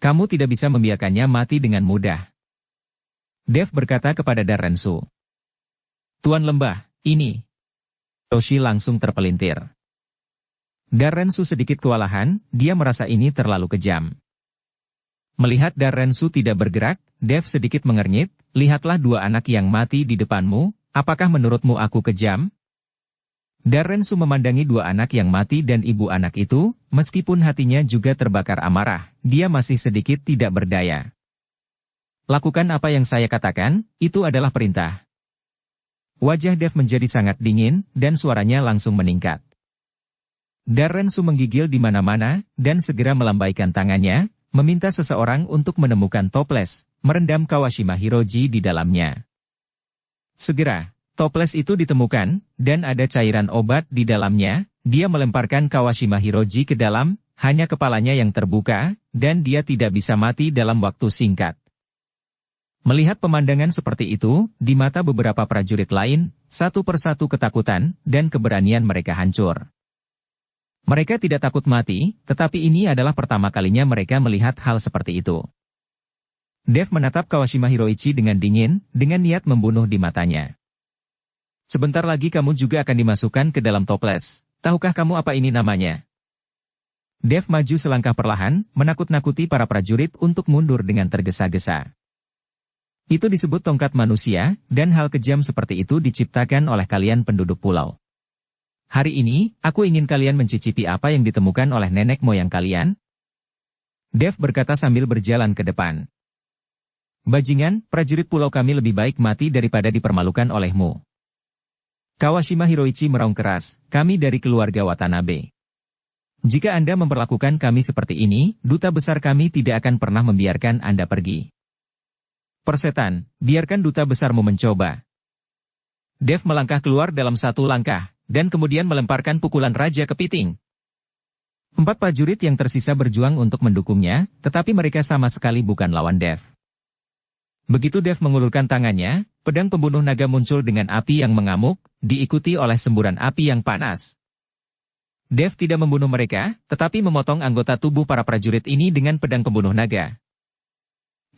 Kamu tidak bisa membiarkannya mati dengan mudah. Dev berkata kepada Darrensu. Tuan Lembah, ini. Toshi langsung terpelintir. Darrensu sedikit kewalahan, dia merasa ini terlalu kejam. Melihat Darrensu tidak bergerak, Dev sedikit mengernyit, lihatlah dua anak yang mati di depanmu, apakah menurutmu aku kejam? Darrensu memandangi dua anak yang mati dan ibu anak itu, meskipun hatinya juga terbakar amarah, dia masih sedikit tidak berdaya. Lakukan apa yang saya katakan, itu adalah perintah. Wajah Dev menjadi sangat dingin, dan suaranya langsung meningkat. Darrensu menggigil di mana-mana, dan segera melambaikan tangannya, meminta seseorang untuk menemukan toples, merendam Kawashima Hiroji di dalamnya. Segera, toples itu ditemukan, dan ada cairan obat di dalamnya. Dia melemparkan Kawashima Hiroji ke dalam, hanya kepalanya yang terbuka, dan dia tidak bisa mati dalam waktu singkat. Melihat pemandangan seperti itu, di mata beberapa prajurit lain, satu persatu ketakutan, dan keberanian mereka hancur. Mereka tidak takut mati, tetapi ini adalah pertama kalinya mereka melihat hal seperti itu. Dev menatap Kawashima Hiroichi dengan dingin, dengan niat membunuh di matanya. Sebentar lagi kamu juga akan dimasukkan ke dalam toples. Tahukah kamu apa ini namanya? Dev maju selangkah perlahan, menakut-nakuti para prajurit untuk mundur dengan tergesa-gesa. Itu disebut tongkat manusia, dan hal kejam seperti itu diciptakan oleh kalian penduduk pulau. Hari ini, aku ingin kalian mencicipi apa yang ditemukan oleh nenek moyang kalian. Dev berkata sambil berjalan ke depan. Bajingan, prajurit pulau kami lebih baik mati daripada dipermalukan olehmu. Kawashima Hiroichi meraung keras, kami dari keluarga Watanabe. Jika Anda memperlakukan kami seperti ini, duta besar kami tidak akan pernah membiarkan Anda pergi. Persetan, biarkan duta besarmu mencoba. Dev melangkah keluar dalam satu langkah, dan kemudian melemparkan pukulan Raja Kepiting. 4 prajurit yang tersisa berjuang untuk mendukungnya, tetapi mereka sama sekali bukan lawan Dev. Begitu Dev mengulurkan tangannya, pedang pembunuh naga muncul dengan api yang mengamuk, diikuti oleh semburan api yang panas. Dev tidak membunuh mereka, tetapi memotong anggota tubuh para prajurit ini dengan pedang pembunuh naga.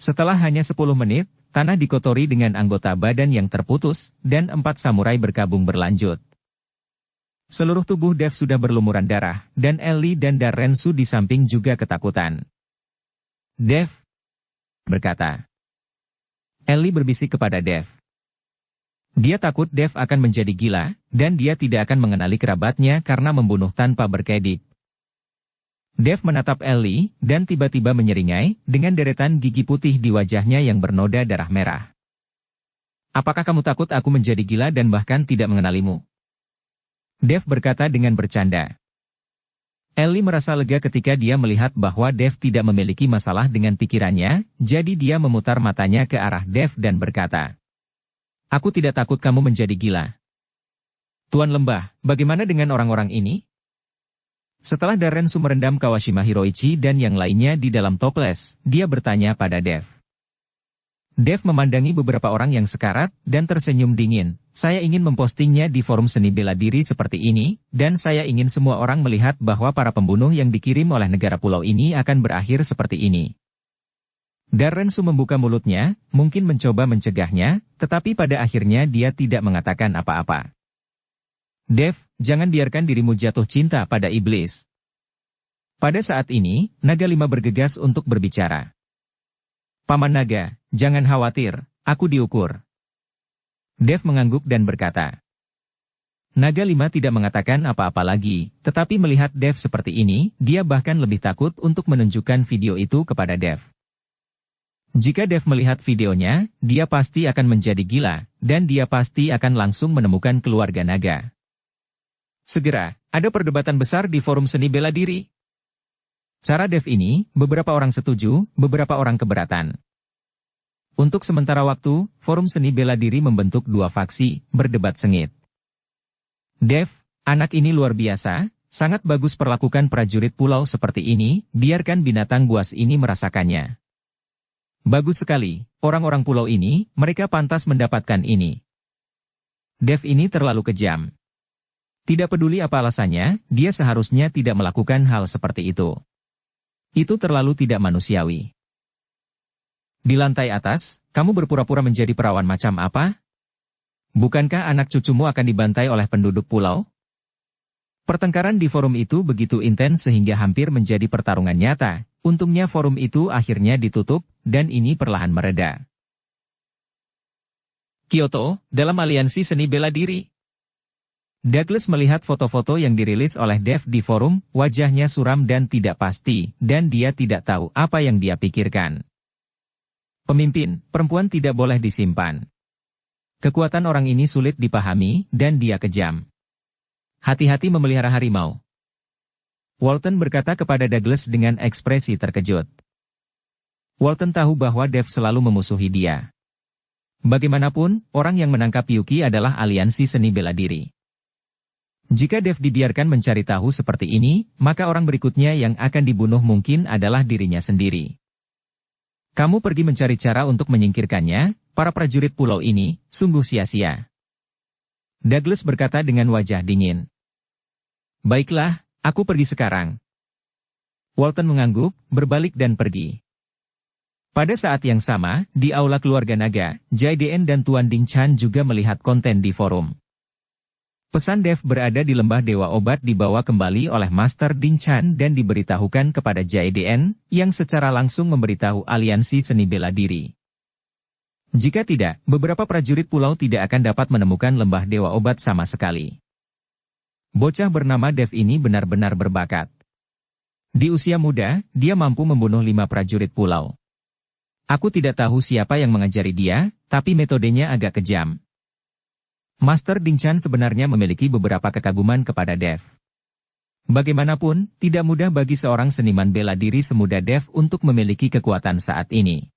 Setelah hanya 10 menit, tanah dikotori dengan anggota badan yang terputus, dan 4 samurai berkabung berlanjut. Seluruh tubuh Dev sudah berlumuran darah, dan Ellie dan Darensu di samping juga ketakutan. Dev, berkata. Ellie berbisik kepada Dev. Dia takut Dev akan menjadi gila, dan dia tidak akan mengenali kerabatnya karena membunuh tanpa berkedip. Dev menatap Ellie, dan tiba-tiba menyeringai, dengan deretan gigi putih di wajahnya yang bernoda darah merah. Apakah kamu takut aku menjadi gila dan bahkan tidak mengenalimu? Dev berkata dengan bercanda. Ellie merasa lega ketika dia melihat bahwa Dev tidak memiliki masalah dengan pikirannya, jadi dia memutar matanya ke arah Dev dan berkata, aku tidak takut kamu menjadi gila. Tuan Lembah, bagaimana dengan orang-orang ini? Setelah Darensu merendam Kawashima Hiroichi dan yang lainnya di dalam toples, dia bertanya pada Dev. Dev memandangi beberapa orang yang sekarat, dan tersenyum dingin. Saya ingin mempostingnya di forum seni bela diri seperti ini, dan saya ingin semua orang melihat bahwa para pembunuh yang dikirim oleh negara pulau ini akan berakhir seperti ini. Darensu membuka mulutnya, mungkin mencoba mencegahnya, tetapi pada akhirnya dia tidak mengatakan apa-apa. Dev, jangan biarkan dirimu jatuh cinta pada iblis. Pada saat ini, Naga 5 bergegas untuk berbicara. Paman Naga, jangan khawatir, aku diukur. Dev mengangguk dan berkata. Naga 5 tidak mengatakan apa-apa lagi, tetapi melihat Dev seperti ini, dia bahkan lebih takut untuk menunjukkan video itu kepada Dev. Jika Dev melihat videonya, dia pasti akan menjadi gila, dan dia pasti akan langsung menemukan keluarga naga. Segera, ada perdebatan besar di forum seni bela diri. Cara Dev ini, beberapa orang setuju, beberapa orang keberatan. Untuk sementara waktu, forum seni bela diri membentuk 2 faksi, berdebat sengit. Dev, anak ini luar biasa, sangat bagus perlakukan prajurit pulau seperti ini, biarkan binatang buas ini merasakannya. Bagus sekali, orang-orang pulau ini, mereka pantas mendapatkan ini. Dev ini terlalu kejam. Tidak peduli apa alasannya, dia seharusnya tidak melakukan hal seperti itu. Itu terlalu tidak manusiawi. Di lantai atas, kamu berpura-pura menjadi perawan macam apa? Bukankah anak cucumu akan dibantai oleh penduduk pulau? Pertengkaran di forum itu begitu intens sehingga hampir menjadi pertarungan nyata. Untungnya forum itu akhirnya ditutup, dan ini perlahan mereda. Kyoto, dalam aliansi seni bela diri. Douglas melihat foto-foto yang dirilis oleh Dev di forum, wajahnya suram dan tidak pasti, dan dia tidak tahu apa yang dia pikirkan. Pemimpin, perempuan tidak boleh disimpan. Kekuatan orang ini sulit dipahami, dan dia kejam. Hati-hati memelihara harimau. Walton berkata kepada Douglas dengan ekspresi terkejut. Walton tahu bahwa Dev selalu memusuhi dia. Bagaimanapun, orang yang menangkap Yuki adalah aliansi seni bela diri. Jika Dev dibiarkan mencari tahu seperti ini, maka orang berikutnya yang akan dibunuh mungkin adalah dirinya sendiri. Kamu pergi mencari cara untuk menyingkirkannya, para prajurit pulau ini, sungguh sia-sia. Douglas berkata dengan wajah dingin. Baiklah, aku pergi sekarang. Walton mengangguk, berbalik dan pergi. Pada saat yang sama, di aula keluarga naga, Jaiden dan Tuan Ding Chan juga melihat konten di forum. Pesan Dev berada di lembah Dewa Obat dibawa kembali oleh Master Ding Chan dan diberitahukan kepada Jaiden, yang secara langsung memberitahu aliansi seni bela diri. Jika tidak, beberapa prajurit pulau tidak akan dapat menemukan lembah Dewa Obat sama sekali. Bocah bernama Dev ini benar-benar berbakat. Di usia muda, dia mampu membunuh 5 prajurit pulau. Aku tidak tahu siapa yang mengajari dia, tapi metodenya agak kejam. Master Ding Chan sebenarnya memiliki beberapa kekaguman kepada Dev. Bagaimanapun, tidak mudah bagi seorang seniman bela diri semuda Dev untuk memiliki kekuatan saat ini.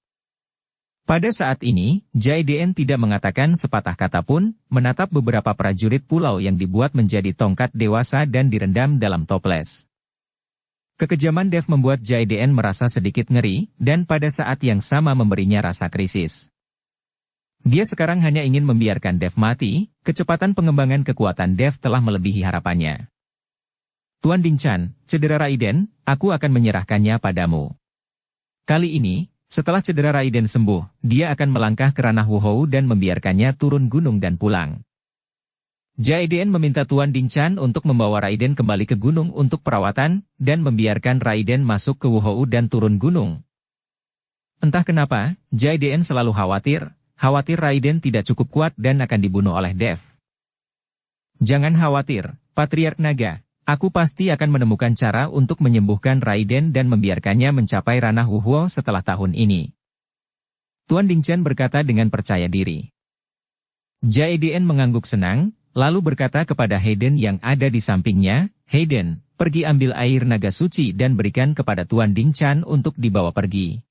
Pada saat ini, Jaiden tidak mengatakan sepatah kata pun, menatap beberapa prajurit pulau yang dibuat menjadi tongkat dewasa dan direndam dalam toples. Kekejaman Dev membuat Jaiden merasa sedikit ngeri, dan pada saat yang sama memberinya rasa krisis. Dia sekarang hanya ingin membiarkan Dev mati, kecepatan pengembangan kekuatan Dev telah melebihi harapannya. Tuan Ding Chan, cedera Raiden, aku akan menyerahkannya padamu. Kali ini, setelah cedera Raiden sembuh, dia akan melangkah ke ranah Wuhou dan membiarkannya turun gunung dan pulang. Jaiden meminta Tuan Ding Chan untuk membawa Raiden kembali ke gunung untuk perawatan, dan membiarkan Raiden masuk ke Wuhou dan turun gunung. Entah kenapa, Jaiden selalu khawatir Raiden tidak cukup kuat dan akan dibunuh oleh Dev. Jangan khawatir, Patriark Naga. Aku pasti akan menemukan cara untuk menyembuhkan Raiden dan membiarkannya mencapai ranah Wuhou setelah tahun ini. Tuan Ding Chan berkata dengan percaya diri. Jaiden mengangguk senang, lalu berkata kepada Hayden yang ada di sampingnya, Hayden, pergi ambil air naga suci dan berikan kepada Tuan Ding Chan untuk dibawa pergi.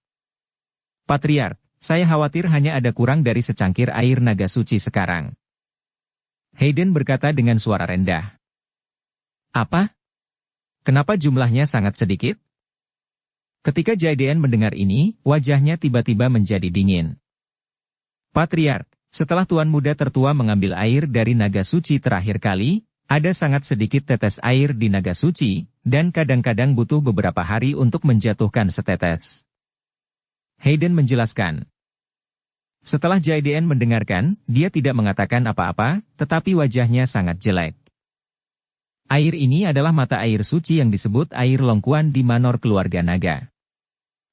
Patriark, saya khawatir hanya ada kurang dari secangkir air naga suci sekarang. Hayden berkata dengan suara rendah. Apa? Kenapa jumlahnya sangat sedikit? Ketika Jaiden mendengar ini, wajahnya tiba-tiba menjadi dingin. Patriark, setelah Tuan Muda tertua mengambil air dari naga suci terakhir kali, ada sangat sedikit tetes air di naga suci, dan kadang-kadang butuh beberapa hari untuk menjatuhkan setetes. Hayden menjelaskan. Setelah Jaiden mendengarkan, dia tidak mengatakan apa-apa, tetapi wajahnya sangat jelek. Air ini adalah mata air suci yang disebut air longkuan di manor keluarga naga.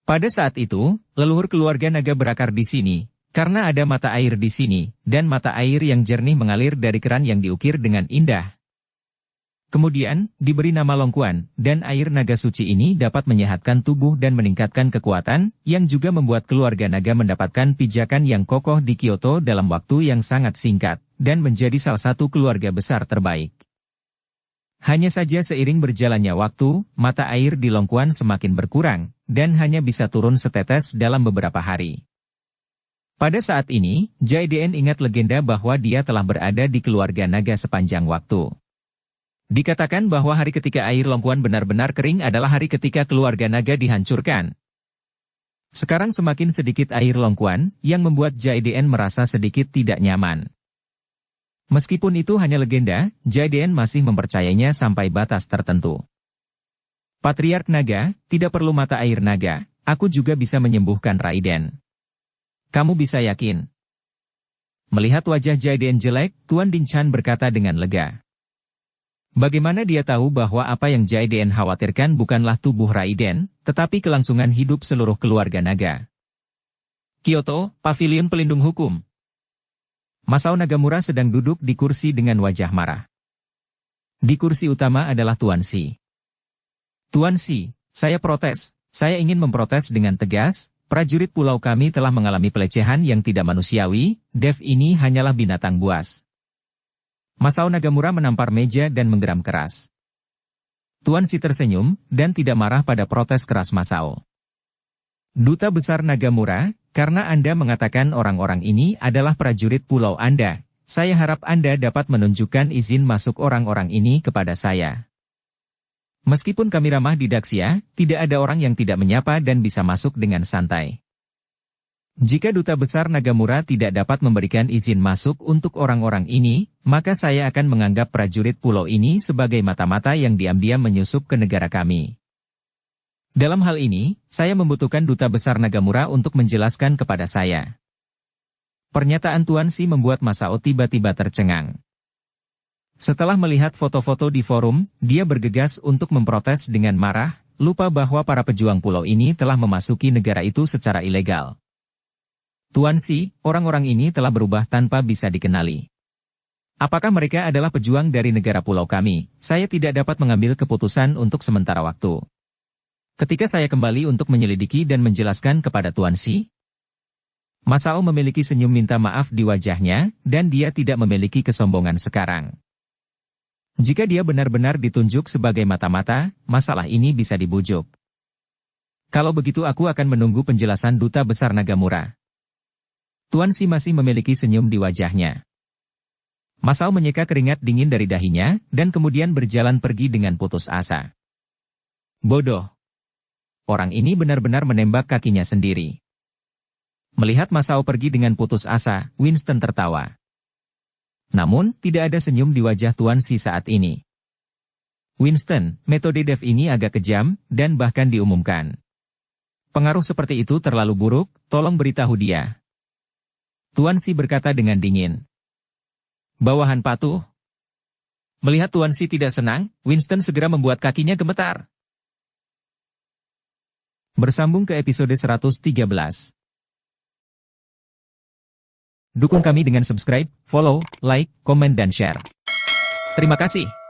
Pada saat itu, leluhur keluarga naga berakar di sini, karena ada mata air di sini, dan mata air yang jernih mengalir dari keran yang diukir dengan indah. Kemudian, diberi nama longkuan, dan air naga suci ini dapat menyehatkan tubuh dan meningkatkan kekuatan, yang juga membuat keluarga naga mendapatkan pijakan yang kokoh di Kyoto dalam waktu yang sangat singkat, dan menjadi salah satu keluarga besar terbaik. Hanya saja seiring berjalannya waktu, mata air di longkuan semakin berkurang, dan hanya bisa turun setetes dalam beberapa hari. Pada saat ini, Jaiden ingat legenda bahwa dia telah berada di keluarga naga sepanjang waktu. Dikatakan bahwa hari ketika air longkuan benar-benar kering adalah hari ketika keluarga naga dihancurkan. Sekarang semakin sedikit air longkuan, yang membuat Jaiden merasa sedikit tidak nyaman. Meskipun itu hanya legenda, Jaiden masih mempercayainya sampai batas tertentu. Patriark Naga, tidak perlu mata air naga, aku juga bisa menyembuhkan Raiden. Kamu bisa yakin? Melihat wajah Jaiden jelek, Tuan Ding Chan berkata dengan lega. Bagaimana dia tahu bahwa apa yang Jaiden khawatirkan bukanlah tubuh Raiden, tetapi kelangsungan hidup seluruh keluarga naga. Kyoto, Pavilion Pelindung Hukum. Masao Nagamura sedang duduk di kursi dengan wajah marah. Di kursi utama adalah Tuan Si. Tuan Si, saya protes. Saya ingin memprotes dengan tegas, prajurit pulau kami telah mengalami pelecehan yang tidak manusiawi, Dev ini hanyalah binatang buas. Masao Nagamura menampar meja dan menggeram keras. Tuan Si tersenyum, dan tidak marah pada protes keras Masao. Duta Besar Nagamura, karena Anda mengatakan orang-orang ini adalah prajurit pulau Anda, saya harap Anda dapat menunjukkan izin masuk orang-orang ini kepada saya. Meskipun kami ramah di Daxia, tidak ada orang yang tidak menyapa dan bisa masuk dengan santai. Jika Duta Besar Nagamura tidak dapat memberikan izin masuk untuk orang-orang ini, maka saya akan menganggap prajurit pulau ini sebagai mata-mata yang diam-diam menyusup ke negara kami. Dalam hal ini, saya membutuhkan Duta Besar Nagamura untuk menjelaskan kepada saya. Pernyataan Tuan Si membuat Masao tiba-tiba tercengang. Setelah melihat foto-foto di forum, dia bergegas untuk memprotes dengan marah, lupa bahwa para pejuang pulau ini telah memasuki negara itu secara ilegal. Tuan Si, orang-orang ini telah berubah tanpa bisa dikenali. Apakah mereka adalah pejuang dari negara pulau kami? Saya tidak dapat mengambil keputusan untuk sementara waktu. Ketika saya kembali untuk menyelidiki dan menjelaskan kepada Tuan Si, Masao memiliki senyum minta maaf di wajahnya, dan dia tidak memiliki kesombongan sekarang. Jika dia benar-benar ditunjuk sebagai mata-mata, masalah ini bisa dibujuk. Kalau begitu aku akan menunggu penjelasan Duta Besar Nagamura. Tuan Si masih memiliki senyum di wajahnya. Masao menyeka keringat dingin dari dahinya, dan kemudian berjalan pergi dengan putus asa. Bodoh. Orang ini benar-benar menembak kakinya sendiri. Melihat Masao pergi dengan putus asa, Winston tertawa. Namun, tidak ada senyum di wajah Tuan Si saat ini. Winston, metode Dev ini agak kejam, dan bahkan diumumkan. Pengaruh seperti itu terlalu buruk, tolong beritahu dia. Tuan Si berkata dengan dingin. Bawahan patuh. Melihat Tuan Si tidak senang, Winston segera membuat kakinya gemetar. Bersambung ke episode 113. Dukung kami dengan subscribe, follow, like, komen dan share. Terima kasih.